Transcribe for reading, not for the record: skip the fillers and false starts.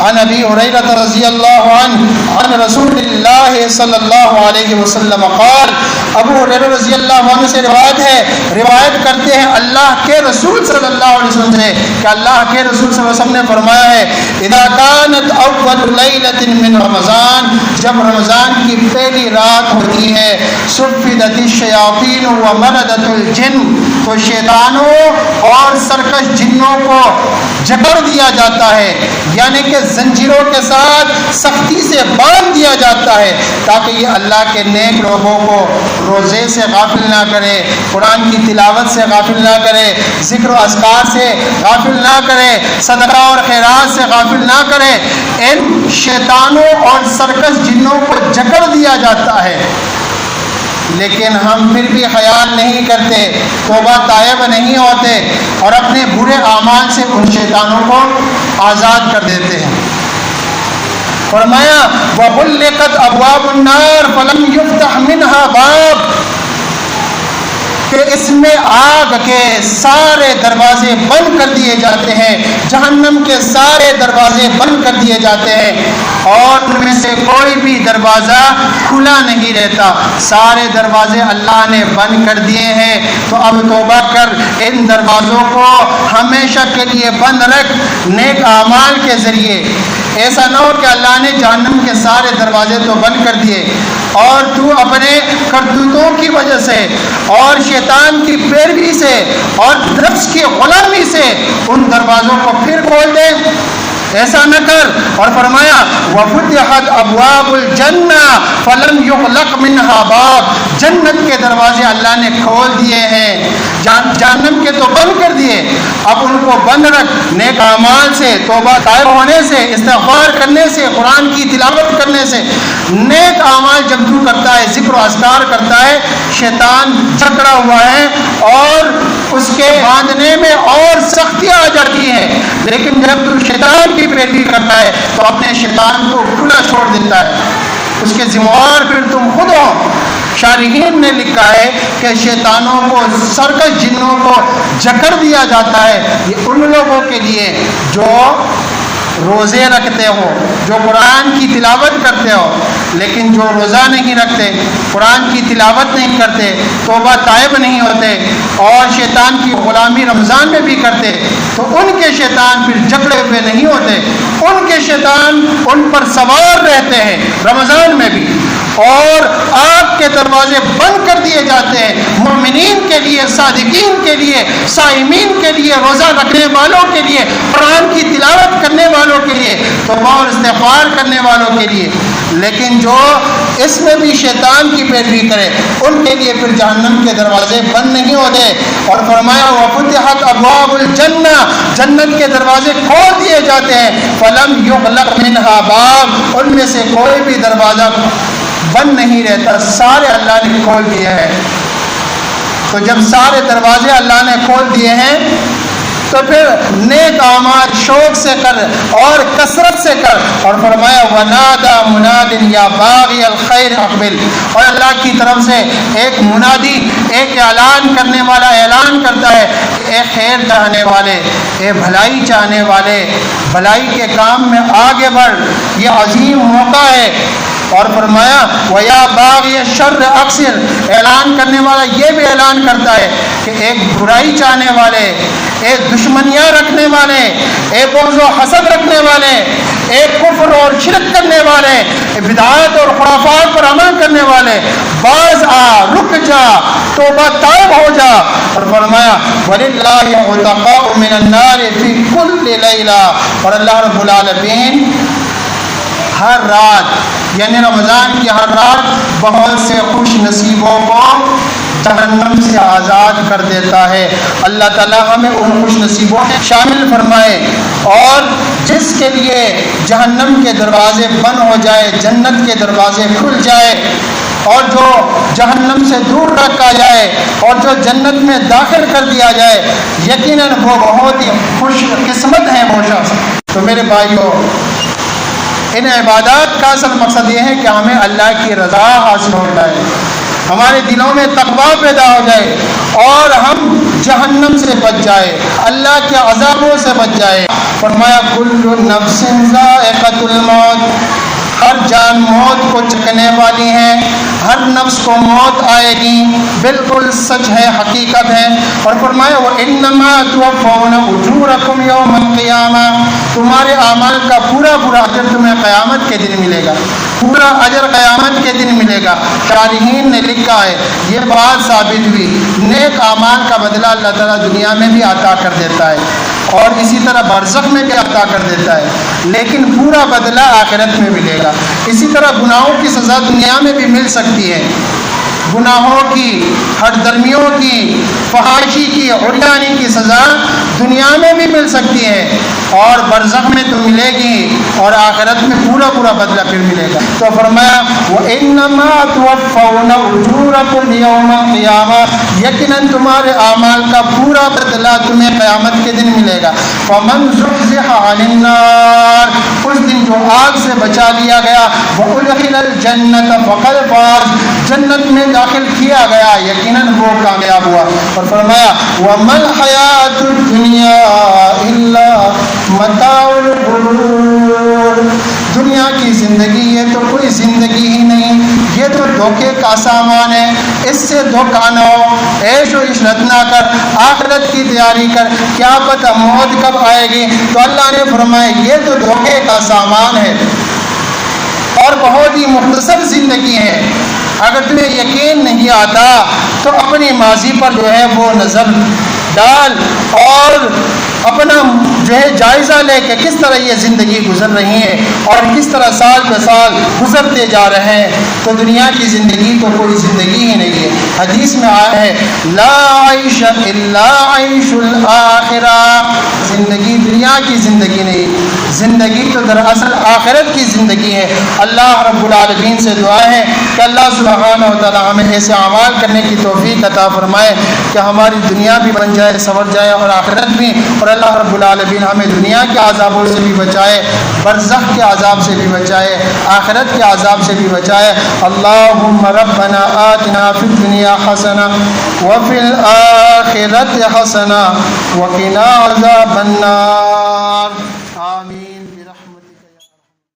عن ابی ہریرہ رضی اللہ عنہ عن رسول اللہ صلی اللہ علیہ وسلم قال، ابو ہریرہ رضی اللہ عنہ سے روایت کرتے ہیں اللہ کے رسول صلی اللہ علیہ وسلم سے کہ اللہ کے رسول صلی اللہ علیہ وسلم نے فرمایا ہے اذا كانت اول لیلۃ من رمضان، جب رمضان کی پہلی رات ہوتی ہے، صفدت الشیاطین ومردت الجن، تو شیطانوں اور سرکش جنوں کو جکڑ دیا جاتا ہے، یعنی کہ زنجیروں کے ساتھ سختی سے باندھ دیا جاتا ہے تاکہ یہ اللہ کے نیک لوگوں کو روزے سے غافل نہ کرے، قرآن کی تلاوت سے غافل نہ کرے، ذکر و اذکار سے غافل نہ کرے، صدقہ اور خیرات سے غافل نہ کرے۔ ان شیطانوں اور سرکش جنوں کو جکڑ دیا جاتا ہے، لیکن ہم پھر بھی خیال نہیں کرتے، توبہ طائب نہیں ہوتے اور اپنے برے اعمال سے ان شیطانوں کو آزاد کر دیتے ہیں۔ فرمایا وَغُلِّقَتْ أَبْوَابُ النَّارِ فَلَمْ يُفْتَحْ مِنْهَا بَابٌ، کہ اس میں آگ کے سارے دروازے بند کر دیے جاتے ہیں، جہنم کے سارے دروازے بند کر دیے جاتے ہیں اور ان میں سے کوئی بھی دروازہ کھلا نہیں رہتا، سارے دروازے اللہ نے بند کر دیے ہیں۔ تو اب توبہ کر، ان دروازوں کو ہمیشہ کے لیے بند رکھ نیک اعمال کے ذریعے۔ ایسا نہ ہو کہ اللہ نے جہنم کے سارے دروازے تو بند کر دیے اور تو اپنے کرتوتوں کی وجہ سے اور شیطان کی پیروی سے اور نفس کی غلامی سے ان دروازوں کو پھر کھول دے، ایسا نہ کر۔ اور فرمایا وَفُتِحَتْ أَبْوَابُ الْجَنَّةِ فَلَمْ يُغْلَقْ مِنْهَا بَابٌ، جنت کے دروازے اللہ نے کھول دیے ہیں، جہنم کے تو بند کر دیے، اب ان کو بند رکھ نیک اعمال سے، توبہ طائب ہونے سے، استغفار کرنے سے، قرآن کی تلاوت کرنے سے۔ نیک اعمال جب تو کرتا ہے، ذکر و اذکار کرتا ہے، شیطان جکڑا ہوا ہے اور اس کے باندھنے میں اور سختیاں آ جاتی ہیں، لیکن جب تو شیطان کی پیروی کرتا ہے تو اپنے شیطان کو کھلا چھوڑ دیتا ہے، اس کے ذمہ دار پھر تم خود ہو۔ شارحین نے لکھا ہے کہ شیطانوں کو، سرکش جنوں کو جکڑ دیا جاتا ہے، یہ ان لوگوں کے لیے جو روزے رکھتے ہو، جو قرآن کی تلاوت کرتے ہو، لیکن جو روزہ نہیں رکھتے، قرآن کی تلاوت نہیں کرتے، توبہ طائب نہیں ہوتے اور شیطان کی غلامی رمضان میں بھی کرتے، تو ان کے شیطان پھر جکڑے ہوئے نہیں ہوتے، ان کے شیطان ان پر سوار رہتے ہیں رمضان میں بھی، اور آگ کے دروازے بند کر دیے جاتے ہیں مومنین کے لیے، صادقین کے لیے، صائمین کے لیے، روزہ رکھنے والوں کے لیے، قرآن کی تلاوت کرنے والوں کے لیے، توبہ اور استغفار کرنے والوں کے لیے۔ لیکن جو اس میں بھی شیطان کی پیروی کرے ان کے لیے پھر جہنم کے دروازے بند نہیں ہوتے۔ اور فرمایا وَفُتِحَتْ أَبْوَابُ الْجَنَّةِ، جنت کے دروازے کھول دیے جاتے ہیں، فَلَمْ يُغْلَقْ مِنْهَا بَابٌ، ان میں سے کوئی بھی دروازہ بند نہیں رہتا، سارے اللہ نے کھول دیے ہیں۔ تو جب سارے دروازے اللہ نے کھول دیے ہیں تو پھر نیک اعمال شوق سے کر اور کثرت سے کر۔ اور فرمایا وَنَادَى مُنَادٍ يَا بَاغِيَ الْخَيْرِ أَقْبِلْ، اور اللہ کی طرف سے ایک منادی، ایک اعلان کرنے والا اعلان کرتا ہے، اے خیر چاہنے والے، اے بھلائی چاہنے والے، بھلائی کے کام میں آگے بڑھ، یہ عظیم موقع ہے۔ اور فرمایا وَيَا بَاغِيَ الشَّرِّ أَقْصِرْ، اعلان کرنے والا یہ بھی اعلان کرتا ہے کہ ایک برائی چاہنے والے، ایک دشمنیاں رکھنے والے، ایک بغض و حسد رکھنے والے، ایک کفر اور شرک کرنے والے، بدعات اور خرافات پر عمل کرنے والے، باز آ، رک جا، توبہ طائب ہو جا۔ اور فرمایا وَلِلَّهِ عُتَقَاءُ مِنَ النَّارِ فِي كُلِّ لَيْلَةٍ، اور اللہ رب العالمین ہر رات، یعنی رمضان کی ہر رات بہت سے خوش نصیبوں کو جہنم سے آزاد کر دیتا ہے۔ اللہ تعالیٰ ہمیں ان خوش نصیبوں میں شامل فرمائے، اور جس کے لیے جہنم کے دروازے بند ہو جائے، جنت کے دروازے کھل جائے، اور جو جہنم سے دور رکھا جائے اور جو جنت میں داخل کر دیا جائے، یقیناً وہ بہت ہی خوش قسمت ہیں وہ شخص۔ تو میرے بھائیوں، ان عبادات کا اصل مقصد یہ ہے کہ ہمیں اللہ کی رضا حاصل ہو جائے، ہمارے دلوں میں تقویٰ پیدا ہو جائے اور ہم جہنم سے بچ جائے، اللہ کے عذابوں سے بچ جائے۔ فرمایا کل نفس ذائقۃ الموت، ہر جان موت کو چکھنے والی ہے، ہر نفس کو موت آئے گی، بالکل سچ ہے، حقیقت ہے۔ اور فرمایا وَإِنَّمَا تُوَفَّوْنَ أُجُورَكُمْ يَوْمَ الْقِيَامَةِ، تمہارے اعمال کا پورا اجر تمہیں قیامت کے دن ملے گا، پورا اجر قیامت کے دن ملے گا۔ شارحین نے لکھا ہے یہ بات ثابت ہوئی نیک اعمال کا بدلہ اللہ تعالیٰ دنیا میں بھی عطا کر دیتا ہے اور اسی طرح برزخ میں بھی عطا کر دیتا ہے، لیکن پورا بدلہ آخرت میں ملے گا۔ اسی طرح گناہوں کی سزا دنیا میں بھی مل سکتی ہے، گناہوں کی، ہر درمیوں کی، فحاشی کی، عریانی کی سزا دنیا میں بھی مل سکتی ہے اور برزخ میں تو ملے گی اور آخرت میں پورا بدلہ پھر ملے گا۔ تو فرمایا وَإِنَّمَا تُوَفَّوْنَ أُجُورَكُمْ يَوْمَ الْقِيَامَةِ، یقیناً تمہارے اعمال کا پورا بدلہ تمہیں قیامت کے دن ملے گا۔ فَمَنْ زُحْزِحَ عَنِ النَّارِ، اس دن جو آگ سے بچا لیا گیا، وَأُدْخِلَ الْجَنَّةَ فَقَدْ فَازَ، جنت میں داخل کیا گیا، یقیناً وہ کامیاب ہوا۔ اور فرمایا وَمَا الْحَيَاةُ الدُّنْيَا إِلَّا مَتَاعُ الْغُرُورِ، دنیا کی زندگی یہ تو کوئی زندگی ہی نہیں، یہ تو دھوکے کا سامان ہے، اس سے دھوکہ نہ ہو، عیش و عشرت نہ کر، آخرت کی تیاری کر، کیا پتہ موت کب آئے گی۔ تو اللہ نے فرمایا یہ تو دھوکے کا سامان ہے اور بہت ہی مختصر زندگی ہے۔ اگر تمہیں یقین نہیں آتا تو اپنی ماضی پر جو ہے وہ نظر ڈال اور اپنا جو ہے جائزہ لے کے کس طرح یہ زندگی گزر رہی ہے اور کس طرح سال بہ سال گزرتے جا رہے ہیں۔ تو دنیا کی زندگی تو کوئی زندگی ہی نہیں ہے۔ حدیث میں آیا ہے لا عیش الا عیش الآخرہ، زندگی دنیا کی زندگی نہیں، زندگی تو دراصل آخرت کی زندگی ہے۔ اللہ رب العالمین سے دعا ہے کہ اللہ سبحانہ و تعالی ہمیں ایسے اعمال کرنے کی توفیق عطا فرمائے کہ ہماری دنیا بھی بن جائے، سنور جائے اور آخرت بھی، اور اللہ رب العالمین ہمیں دنیا کے عذابوں سے بھی بچائے، برزخ کے عذاب سے بھی بچائے، آخرت کے عذاب سے بھی بچائے۔ اللہم ربنا آتنا فی الدنیا حسنہ وفی الآخرۃ حسنہ وقنا عذاب النار، آمین۔